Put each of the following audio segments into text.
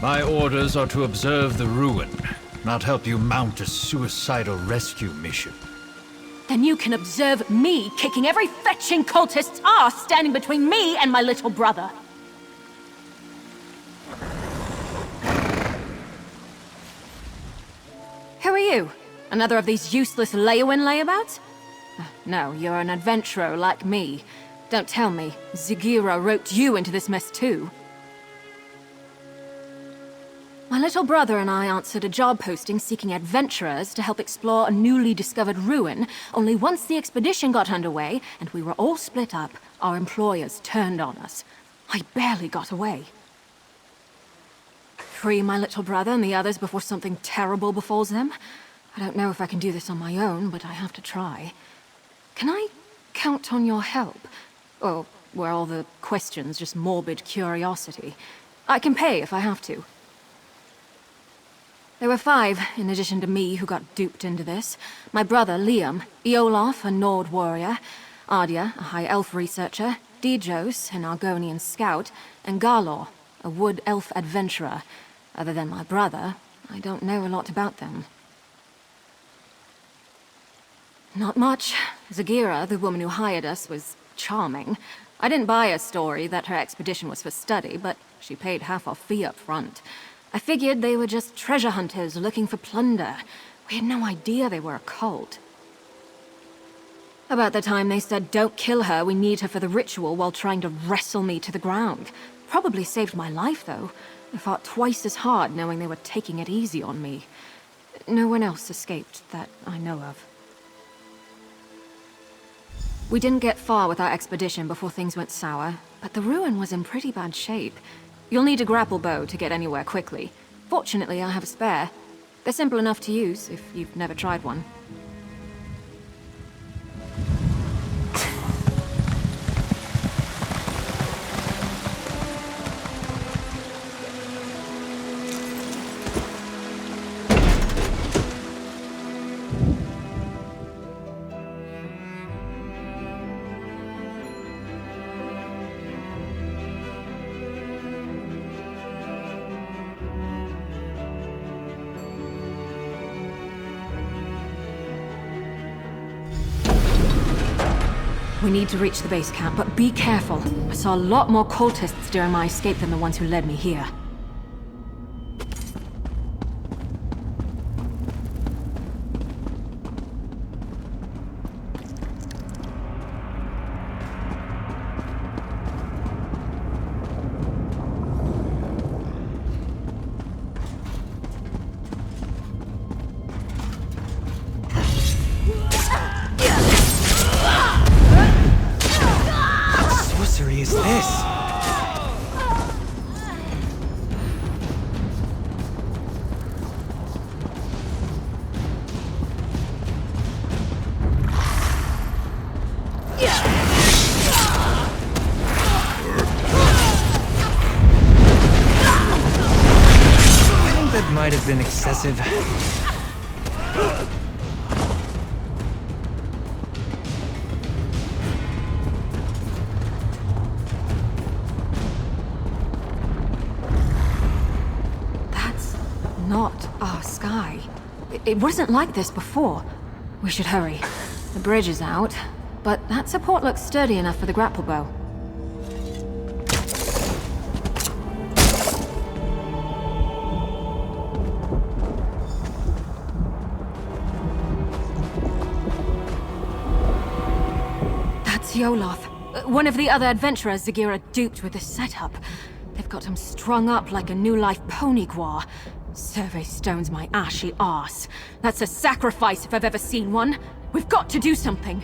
My orders are to observe the ruin, not help you mount a suicidal rescue mission. Then you can observe me kicking every fetching cultist's ass standing between me and my little brother. Who are you? Another of these useless lay-in layabouts? No, you're an adventurer like me. Don't tell me, Zagira roped you into this mess too. My little brother and I answered a job posting seeking adventurers to help explore a newly discovered ruin, only once the expedition got underway and we were all split up, our employers turned on us. I barely got away. Free my little brother and the others before something terrible befalls them? I don't know if I can do this on my own, but I have to try. Can I count on your help? Or were all the questions just morbid curiosity? I can pay if I have to. There were 5, in addition to me, who got duped into this. My brother, Liam, Iolaf, a Nord warrior, Ardia, a High Elf researcher, Dijos, an Argonian scout, and Garlor, a Wood Elf adventurer. Other than my brother, I don't know a lot about them. Not much. Zagira, the woman who hired us, was charming. I didn't buy a story that her expedition was for study, but she paid half our fee up front. I figured they were just treasure hunters looking for plunder. We had no idea they were a cult. About the time they said, "Don't kill her, we need her for the ritual," while trying to wrestle me to the ground. Probably saved my life, though. I fought twice as hard knowing they were taking it easy on me. No one else escaped that I know of. We didn't get far with our expedition before things went sour, but the ruin was in pretty bad shape. You'll need a grapple bow to get anywhere quickly. Fortunately, I have a spare. They're simple enough to use if you've never tried one. We need to reach the base camp, but be careful. I saw a lot more cultists during my escape than the ones who led me here. Is this? I think that might have been excessive. Not our sky. It wasn't like this before. We should hurry. The bridge is out, but that support looks sturdy enough for the grapple bow. That's Yoloth, one of the other adventurers Zagira duped with this setup. They've got him strung up like a new life pony guar. Survey stones my ashy arse. That's a sacrifice if I've ever seen one. We've got to do something.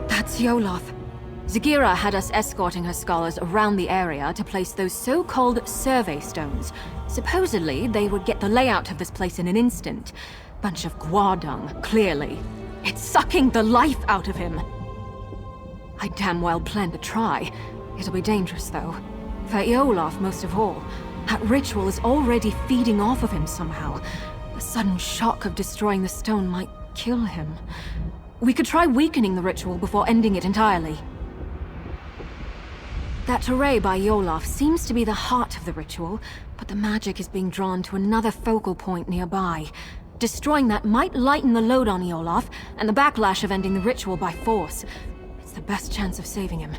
That's Yoloth. Zagira had us escorting her scholars around the area to place those so-called survey stones. Supposedly, they would get the layout of this place in an instant. Bunch of guar dung, clearly. It's sucking the life out of him. I damn well plan to try. It'll be dangerous, though. For Iolaf, most of all. That ritual is already feeding off of him somehow. The sudden shock of destroying the stone might kill him. We could try weakening the ritual before ending it entirely. That array by Yolaf seems to be the heart of the ritual, but the magic is being drawn to another focal point nearby. Destroying that might lighten the load on Yolaf, and the backlash of ending the ritual by force. It's the best chance of saving him.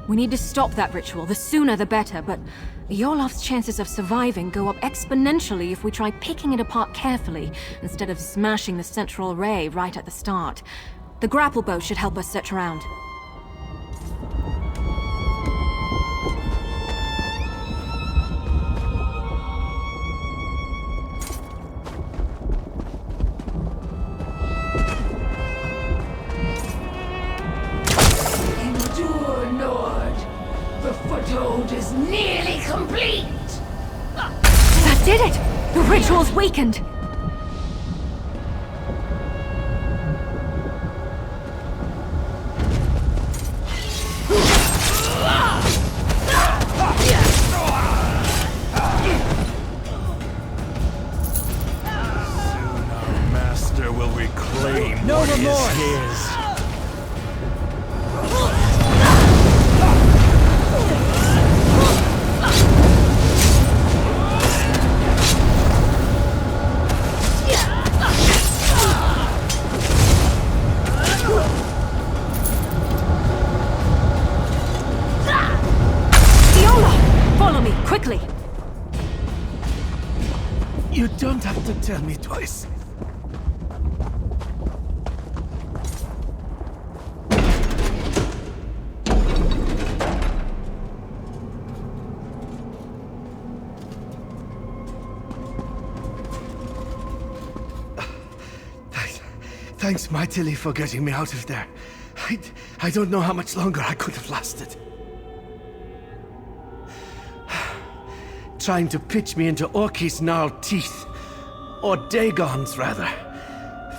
We need to stop that ritual, the sooner the better, but Yolaf's chances of surviving go up exponentially if we try picking it apart carefully, instead of smashing the central array right at the start. The grapple bow should help us search around. Endure, Nord. The foothold is nearly complete. That did it! The ritual's weakened! No remorse! Follow me, quickly! You don't have to tell me twice. Thanks mightily for getting me out of there. I don't know how much longer I could have lasted. Trying to pitch me into Orky's gnarled teeth. Or Dagon's, rather.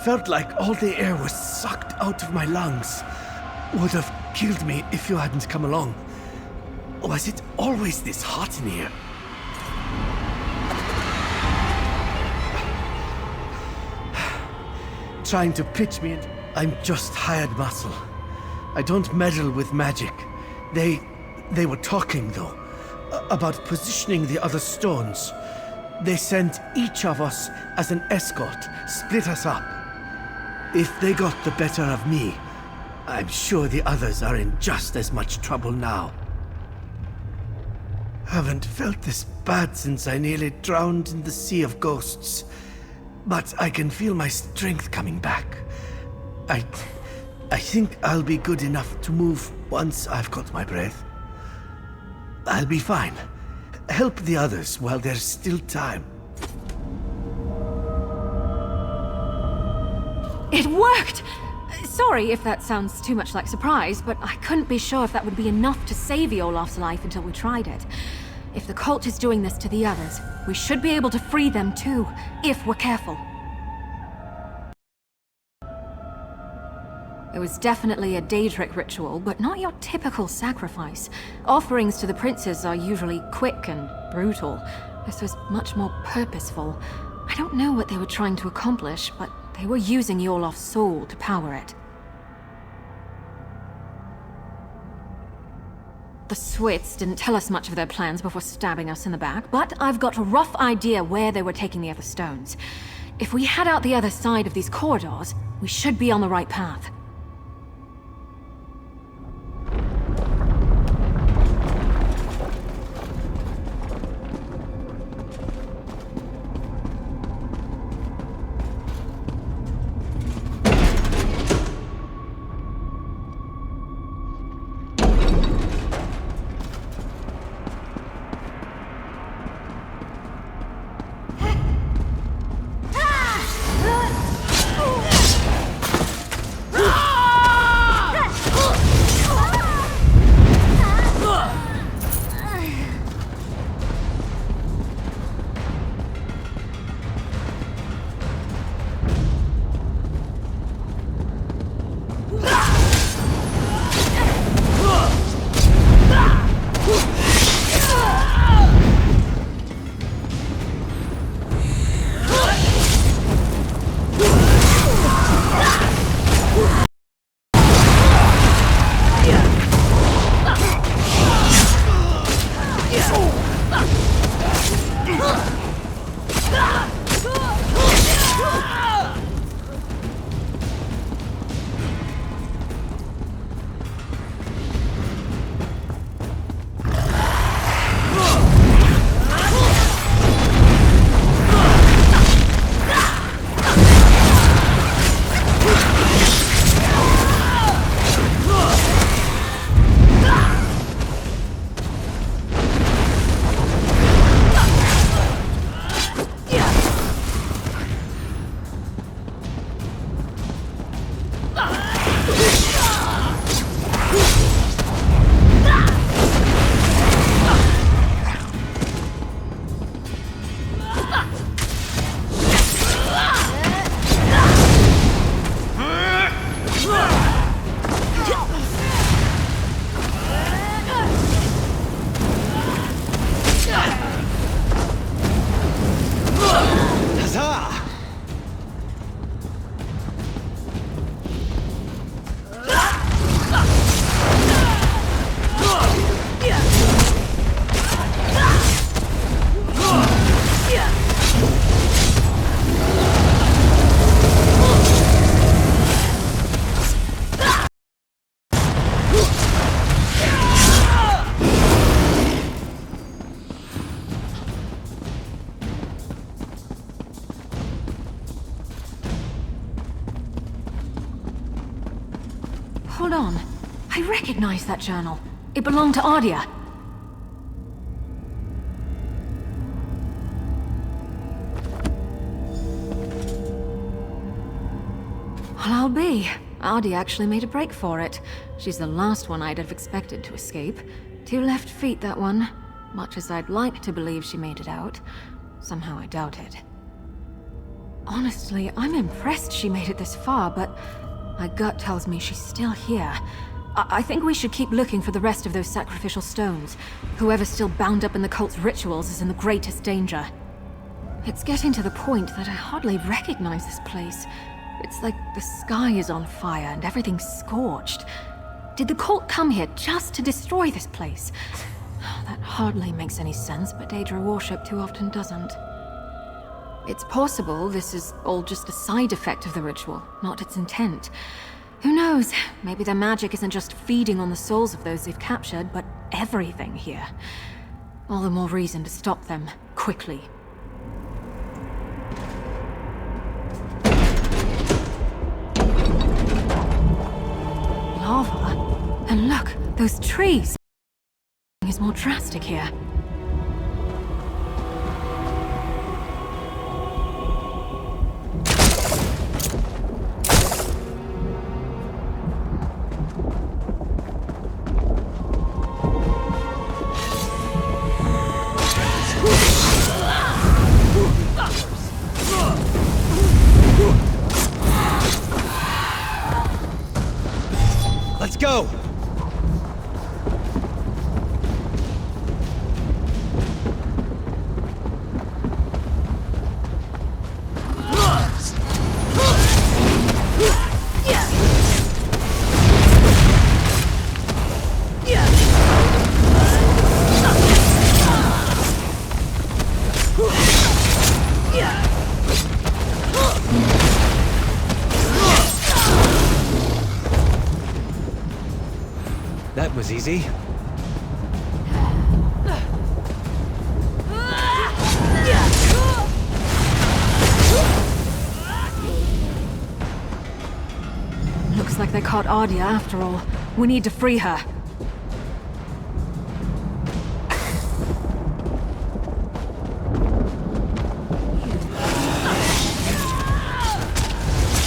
Felt like all the air was sucked out of my lungs. Would have killed me if you hadn't come along. Was it always this hot in here? Trying to pitch me into... I'm just hired muscle. I don't meddle with magic. They were talking, though, about positioning the other stones. They sent each of us as an escort, split us up. If they got the better of me, I'm sure the others are in just as much trouble now. Haven't felt this bad since I nearly drowned in the sea of ghosts. But I can feel my strength coming back. I think I'll be good enough to move once I've got my breath. I'll be fine. Help the others while there's still time. It worked! Sorry if that sounds too much like surprise, but I couldn't be sure if that would be enough to save Olaf's life until we tried it. If the cult is doing this to the others, we should be able to free them too, if we're careful. It was definitely a Daedric ritual, but not your typical sacrifice. Offerings to the princes are usually quick and brutal. This was much more purposeful. I don't know what they were trying to accomplish, but they were using Olaf's soul to power it. The Swits didn't tell us much of their plans before stabbing us in the back, but I've got a rough idea where they were taking the other stones. If we head out the other side of these corridors, we should be on the right path. Hold on. I recognize that journal. It belonged to Ardia. Well, I'll be. Ardia actually made a break for it. She's the last one I'd have expected to escape. 2 left feet, that one. Much as I'd like to believe she made it out, somehow I doubt it. Honestly, I'm impressed she made it this far, but my gut tells me she's still here. I think we should keep looking for the rest of those sacrificial stones. Whoever's still bound up in the cult's rituals is in the greatest danger. It's getting to the point that I hardly recognize this place. It's like the sky is on fire and everything's scorched. Did the cult come here just to destroy this place? That hardly makes any sense, but Daedra worship too often doesn't. It's possible this is all just a side effect of the ritual, not its intent. Who knows? Maybe their magic isn't just feeding on the souls of those they've captured, but everything here. All the more reason to stop them, quickly. Lava? And look, those trees! Is more drastic here. Let's go! That was easy. Looks like they caught Ardia after all. We need to free her.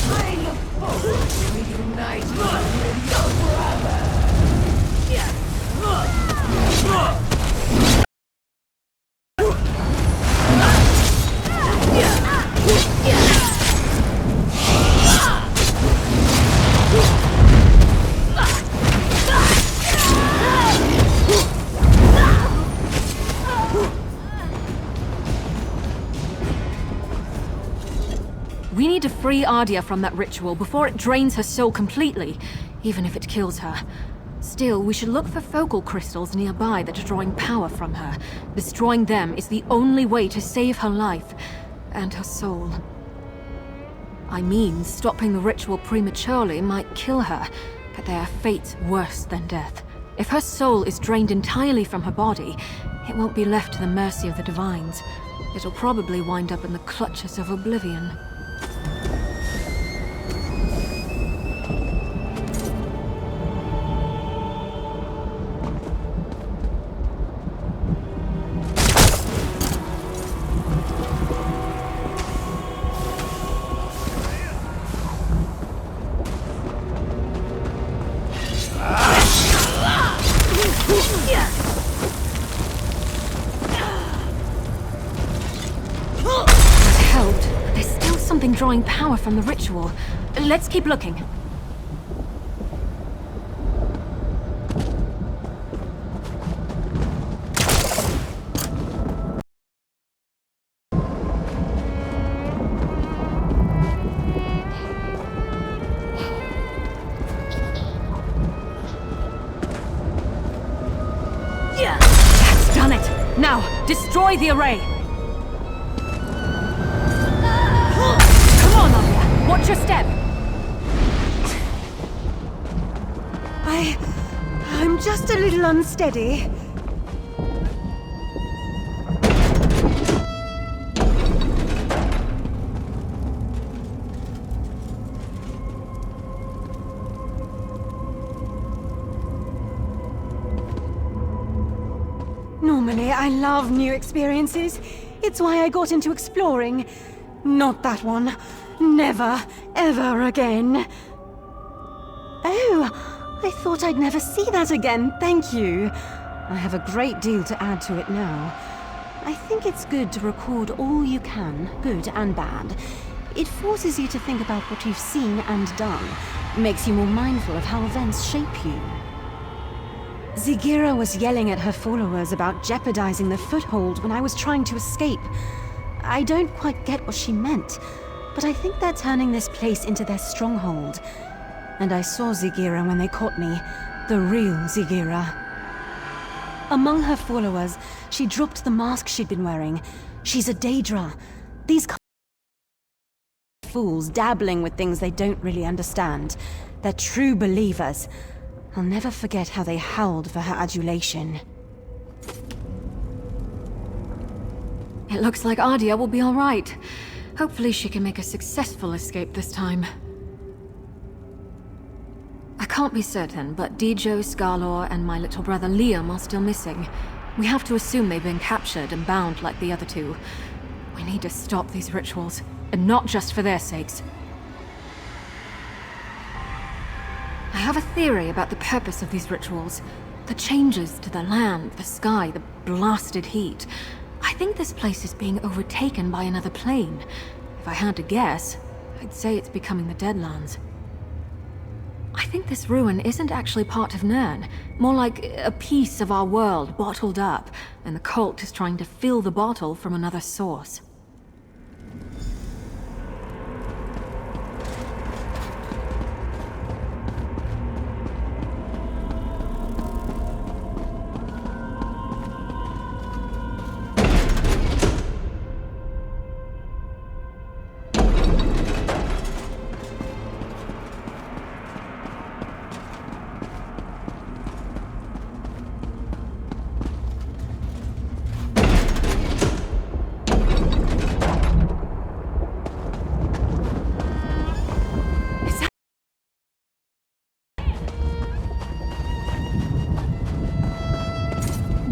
I look forward to reuniting with your brother. We need to free Ardia from that ritual before it drains her soul completely, even if it kills her. Still, we should look for focal crystals nearby that are drawing power from her. Destroying them is the only way to save her life and her soul. I mean, stopping the ritual prematurely might kill her, but there are fates worse than death. If her soul is drained entirely from her body, it won't be left to the mercy of the Divines. It'll probably wind up in the clutches of oblivion. Drawing power from the ritual. Let's keep looking. That's done it! Now, destroy the array! Watch your step! I'm just a little unsteady. Normally, I love new experiences. It's why I got into exploring. Not that one. Never, ever again. Oh, I thought I'd never see that again. Thank you. I have a great deal to add to it now. I think it's good to record all you can, good and bad. It forces you to think about what you've seen and done. Makes you more mindful of how events shape you. Zigira was yelling at her followers about jeopardizing the foothold when I was trying to escape. I don't quite get what she meant, but I think they're turning this place into their stronghold. And I saw Zigira when they caught me, the real Zigira. Among her followers, she dropped the mask she'd been wearing. She's a Daedra. These fools dabbling with things they don't really understand. They're true believers. I'll never forget how they howled for her adulation. It looks like Ardia will be all right. Hopefully she can make a successful escape this time. I can't be certain, but Dijo, Skarlor, and my little brother Liam are still missing. We have to assume they've been captured and bound like the other two. We need to stop these rituals, and not just for their sakes. I have a theory about the purpose of these rituals. The changes to the land, the sky, the blasted heat. I think this place is being overtaken by another plane. If I had to guess, I'd say it's becoming the Deadlands. I think this ruin isn't actually part of Nirn. More like a piece of our world bottled up, and the cult is trying to fill the bottle from another source.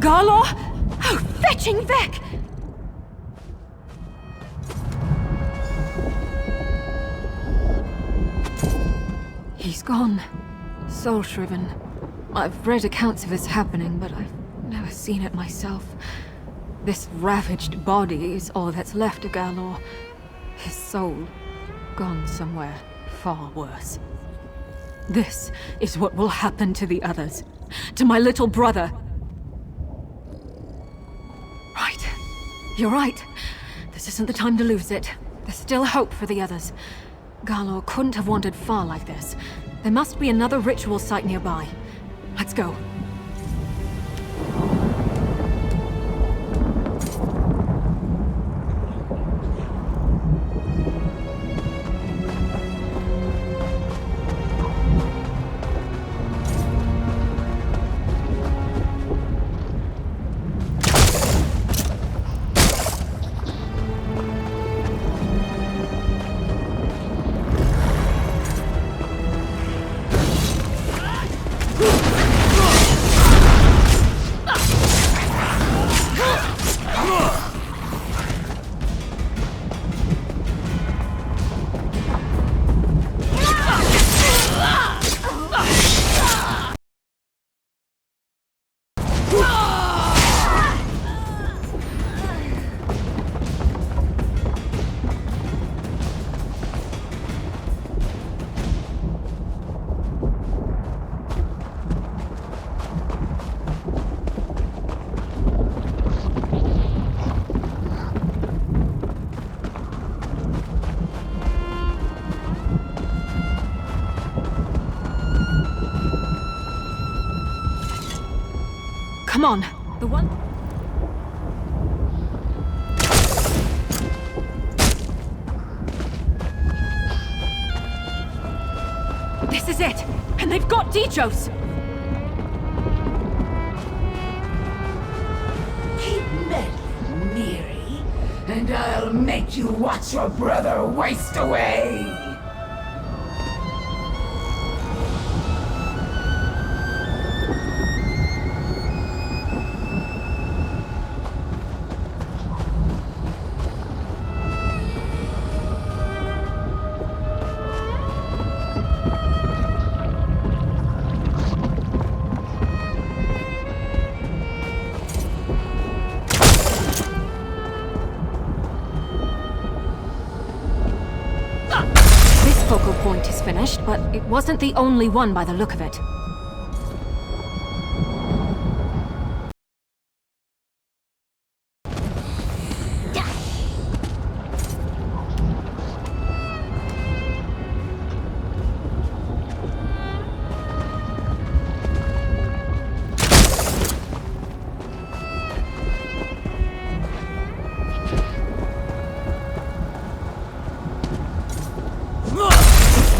Skarlor? Oh, fetching Vec! He's gone. Soul-shriven. I've read accounts of this happening, but I've never seen it myself. This ravaged body is all that's left of Skarlor. His soul, gone somewhere far worse. This is what will happen to the others. To my little brother. Right. You're right. This isn't the time to lose it. There's still hope for the others. Skarlor couldn't have wandered far like this. There must be another ritual site nearby. Let's go. Come on, the one... This is it! And they've got Dijos! Keep meddling, Mirri, and I'll make you watch your brother waste away! but it wasn't the only one by the look of it.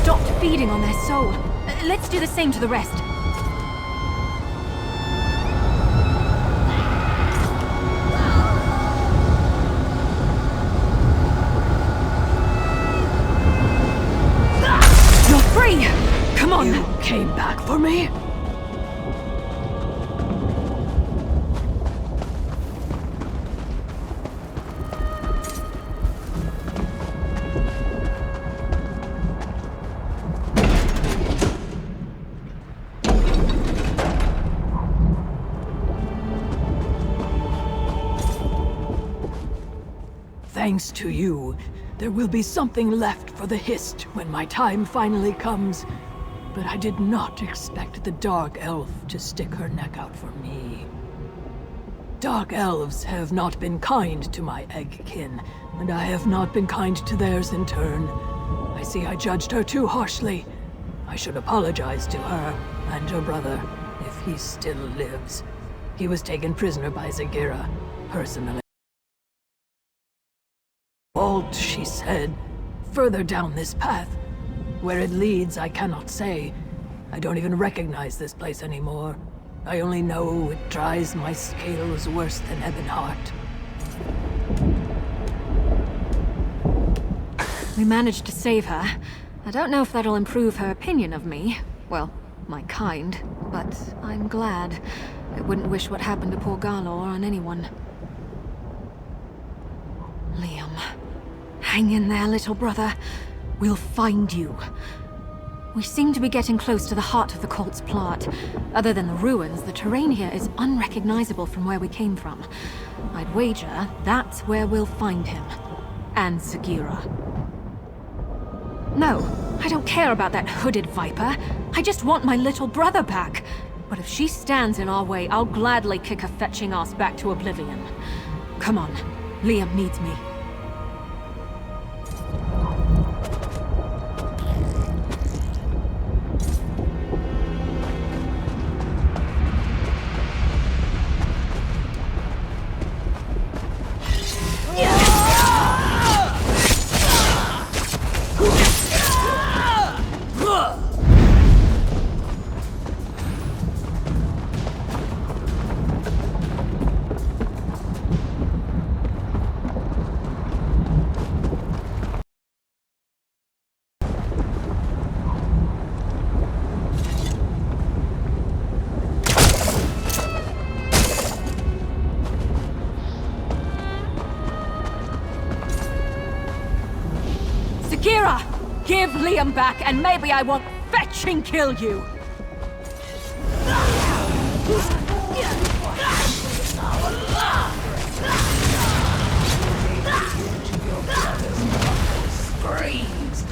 Stopped feeding on their soul. Let's do the same to the rest. You're free! Come on! You came back for me? Thanks to you, there will be something left for the Hist when my time finally comes. But I did not expect the Dark Elf to stick her neck out for me. Dark Elves have not been kind to my Eggkin, and I have not been kind to theirs in turn. I see I judged her too harshly. I should apologize to her and her brother, if he still lives. He was taken prisoner by Zagira, personally. Vault, she said, further down this path. Where it leads, I cannot say. I don't even recognize this place anymore. I only know it dries my scales worse than Ebonheart. We managed to save her. I don't know if that'll improve her opinion of me. Well, my kind. But I'm glad. I wouldn't wish what happened to poor Galor on anyone. Liam. Hang in there, little brother. We'll find you. We seem to be getting close to the heart of the cult's plot. Other than the ruins, the terrain here is unrecognizable from where we came from. I'd wager that's where we'll find him. And Zagira. No, I don't care about that hooded viper. I just want my little brother back. But if she stands in our way, I'll gladly kick her fetching ass back to oblivion. Come on, Liam needs me. Zagira! Give Liam back, and maybe I won't fetching kill you! Screams!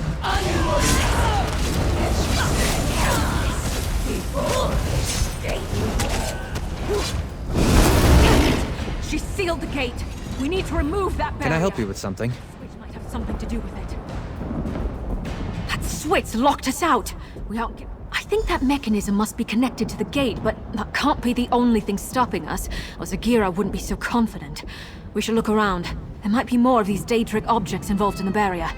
She sealed the gate. We need to remove that barrier. Can I help you with something? Switch might have something to do with it. That switch locked us out. We aren't. I think that mechanism must be connected to the gate, but that can't be the only thing stopping us, or Zagira wouldn't be so confident. We should look around. There might be more of these Daedric objects involved in the barrier.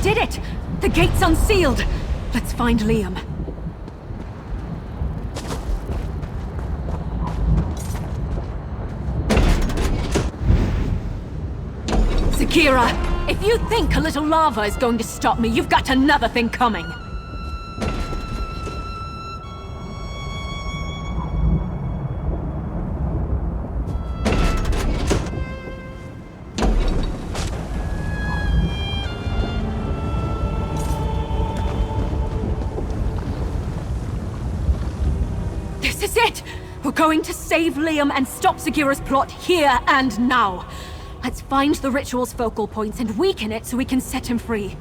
did it! The gate's unsealed! Let's find Liam. Zakira, if you think a little lava is going to stop me, you've got another thing coming. This is it! We're going to save Liam and stop Zakira's plot here and now. Let's find the ritual's focal points and weaken it so we can set him free.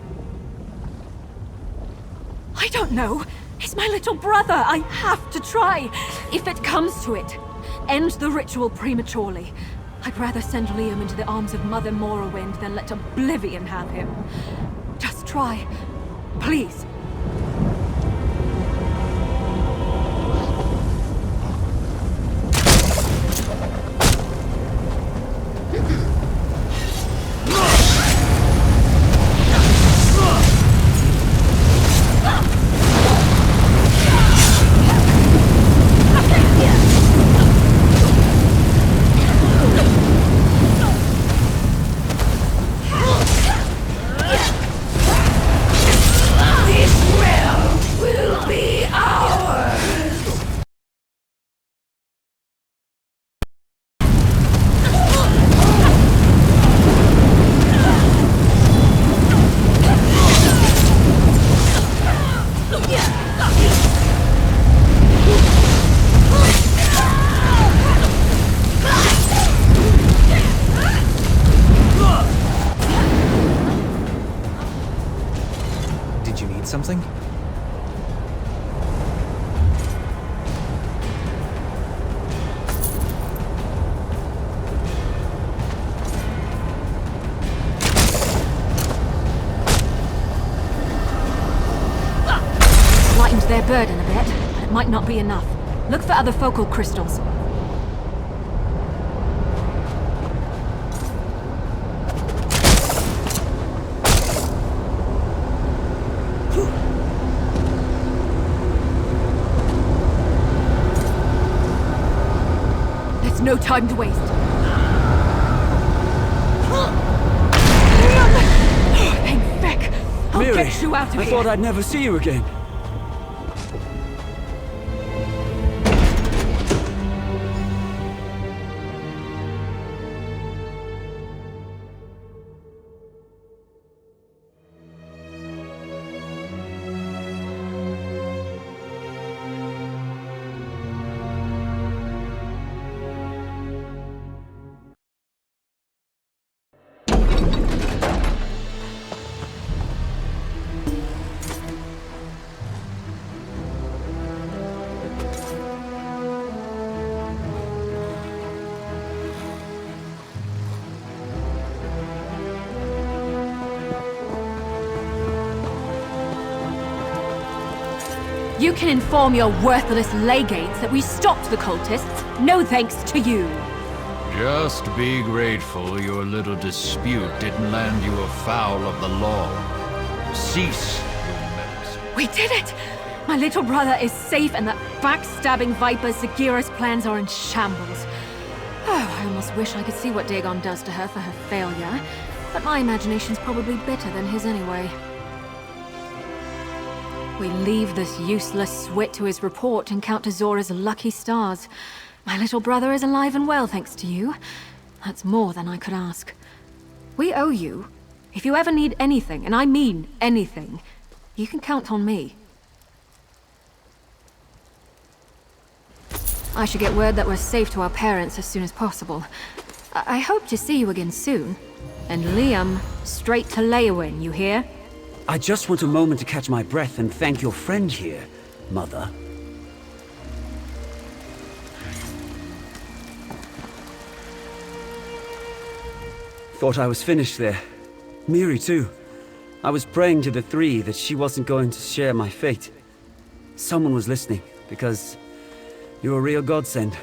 I don't know. He's my little brother. I have to try. If it comes to it, end the ritual prematurely. I'd rather send Liam into the arms of Mother Morrowind than let Oblivion have him. Just try. Please. Something? Lightened their burden a bit, but it might not be enough. Look for other focal crystals. No time to waste. Thank feck. I'll Mirri, get you out of here. I thought I'd never see you again. You can inform your worthless legates that we stopped the cultists, no thanks to you. Just be grateful your little dispute didn't land you afoul of the law. Cease your meddles. We did it! My little brother is safe and that backstabbing viper Zakira's plans are in shambles. Oh, I almost wish I could see what Dagon does to her for her failure, but my imagination's probably better than his anyway. We leave this useless swit to his report and count to Zora's lucky stars. My little brother is alive and well, thanks to you. That's more than I could ask. We owe you. If you ever need anything, and I mean anything, you can count on me. I should get word that we're safe to our parents as soon as possible. I hope to see you again soon. And Liam, straight to Leywin, you hear? I just want a moment to catch my breath and thank your friend here, Mother. Thought I was finished there. Mirri too. I was praying to the three that she wasn't going to share my fate. Someone was listening, because you're a real godsend.